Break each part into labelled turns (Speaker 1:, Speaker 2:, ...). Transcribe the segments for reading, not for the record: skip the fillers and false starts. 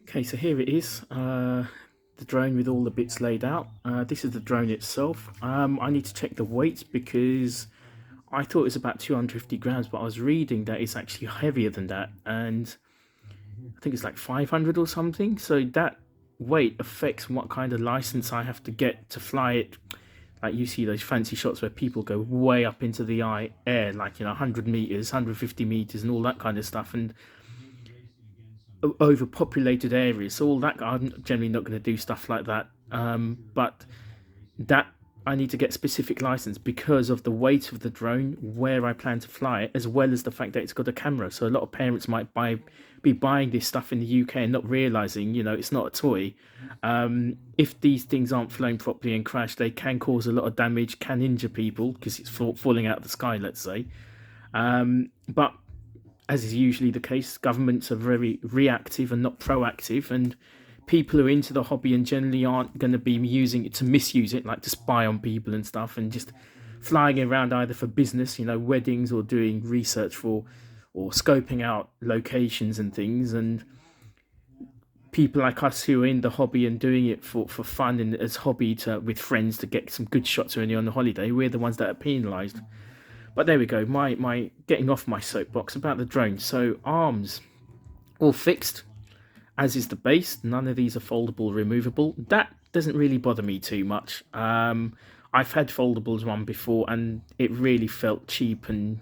Speaker 1: Okay, so here it is, the drone with all the bits laid out. This is the drone itself. I need to check the weight because I thought it was about 250 grams, but I was reading that it's actually heavier than that, and I think it's like 500 or something. So that weight affects what kind of license I have to get to fly it. Like you see those fancy shots where people go way up into the air, like 100 meters, 150 meters, and all that kind of stuff, and overpopulated areas. So all that, I'm generally not going to do stuff like that. But that I need to get specific license because of the weight of the drone, where I plan to fly it, as well as the fact that it's got a camera. So a lot of parents might be buying this stuff in the UK and not realizing, it's not a toy. If these things aren't flown properly and crash, they can cause a lot of damage, can injure people because it's falling out of the sky, let's say. But as is usually the case, governments are very reactive and not proactive, and people who are into the hobby and generally aren't going to be using it to misuse it, like to spy on people and stuff, and just flying around either for business, weddings, or doing research for, or scoping out locations and things. And people like us who are in the hobby and doing it for fun and as hobby with friends to get some good shots when you're on the holiday, we're the ones that are penalised. But there we go, my getting off my soapbox about the drone. So arms, all fixed, as is the base. None of these are foldable, removable. That doesn't really bother me too much. I've had foldables one before, and it really felt cheap and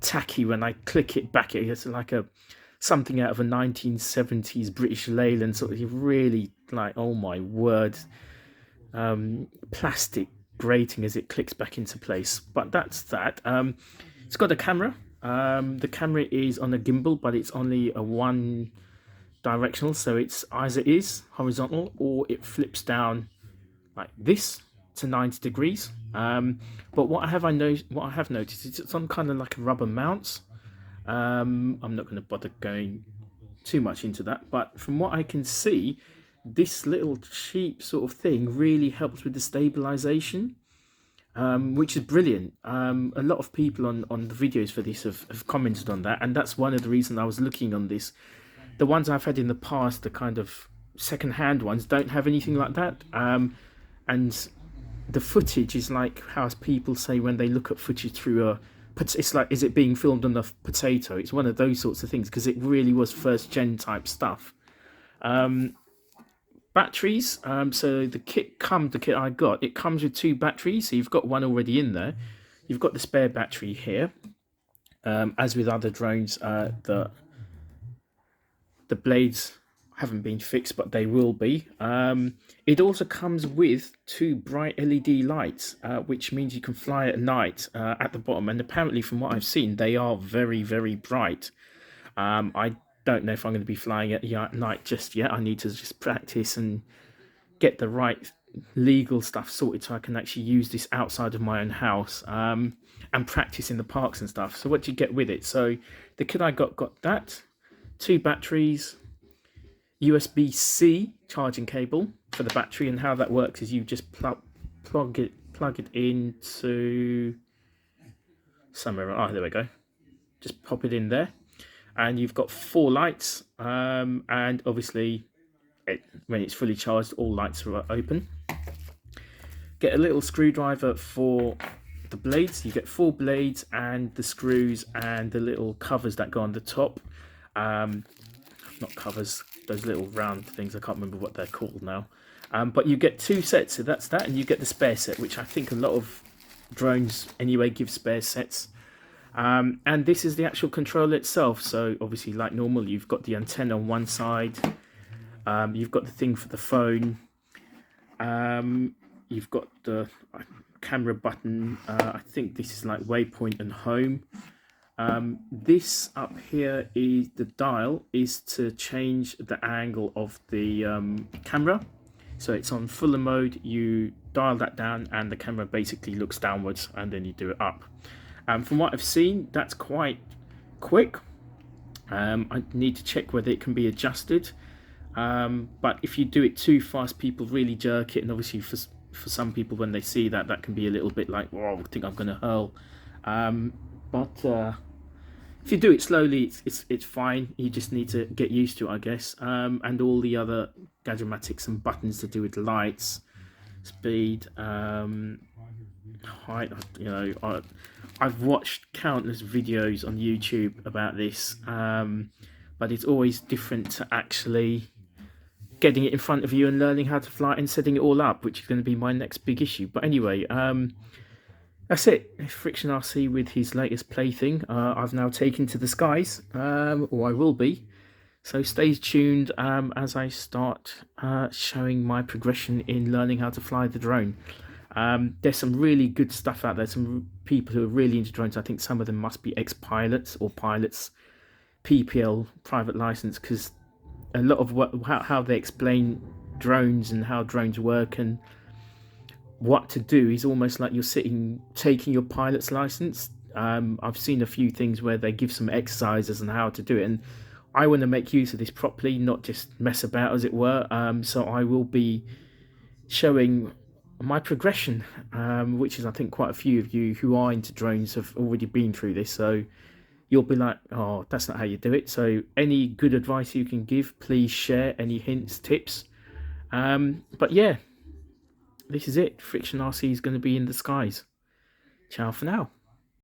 Speaker 1: tacky when I click it back. It's like something out of a 1970s British Leyland sort of, really like, oh my word, plastic grating as it clicks back into place. But that's that. It's got a camera. The camera is on a gimbal, but it's only a one directional, so it's either is horizontal or it flips down like this to 90 degrees. But what I have noticed is it's on kind of like a rubber mounts. I'm not going to bother going too much into that, but from what I can see, this little cheap sort of thing really helps with the stabilization, which is brilliant. A lot of people on the videos for this have commented on that, and that's one of the reasons I was looking on this. The ones I've had in the past, the kind of second-hand ones, don't have anything like that. And the footage is like how people say when they look at footage through it's like, is it being filmed on a potato? It's one of those sorts of things, because it really was first-gen type stuff. Batteries. So the kit I got, it comes with two batteries. So you've got one already in there. You've got the spare battery here. As with other drones, the blades haven't been fixed, but they will be. It also comes with two bright LED lights, which means you can fly at night at the bottom. And apparently, from what I've seen, they are very, very bright. I don't know if I'm going to be flying at night just yet. I need to just practice and get the right legal stuff sorted so I can actually use this outside of my own house, and practice in the parks and stuff. So what do you get with it? So the kit I got that, two batteries, USB-C charging cable for the battery, and how that works is you just plug it into somewhere. Oh, there we go. Just pop it in there, and you've got four lights, and obviously when it's fully charged, all lights are open. Get a little screwdriver for the blades. You get four blades and the screws and the little covers that go on the top. Not covers, those little round things, I can't remember what they're called now. But you get two sets, so that's that, and you get the spare set, which I think a lot of drones anyway give spare sets. And this is the actual controller itself. So obviously, like normal, you've got the antenna on one side, you've got the thing for the phone, you've got the camera button. I think this is like waypoint and home. This up here is the dial, is to change the angle of the camera. So it's on fuller mode, you dial that down and the camera basically looks downwards, and then you do it up. From what I've seen, that's quite quick. I need to check whether it can be adjusted, but if you do it too fast, people really jerk it, and obviously for some people, when they see that can be a little bit like, oh, I think I'm going to hurl. But If you do it slowly, it's fine. You just need to get used to it, I guess. And all the other gadgetics and buttons to do with lights, speed, height. I've watched countless videos on YouTube about this, but it's always different to actually getting it in front of you and learning how to fly it and setting it all up, which is going to be my next big issue. But anyway, that's it. Friction RC with his latest plaything. I've now taken to the skies, or I will be. So stay tuned as I start showing my progression in learning how to fly the drone. There's some really good stuff out there. Some people who are really into drones. I think some of them must be ex-pilots or pilots, PPL, private license, because a lot of how they explain drones and how drones work and what to do is almost like you're taking your pilot's license. I've seen a few things where they give some exercises on how to do it, and I want to make use of this properly, not just mess about, as it were. So I will be showing my progression, which is, I think, quite a few of you who are into drones have already been through this. So you'll be like, oh, that's not how you do it. So any good advice you can give, please share. Any hints, tips. But yeah, this is it. Friction RC is going to be in the skies. Ciao for now.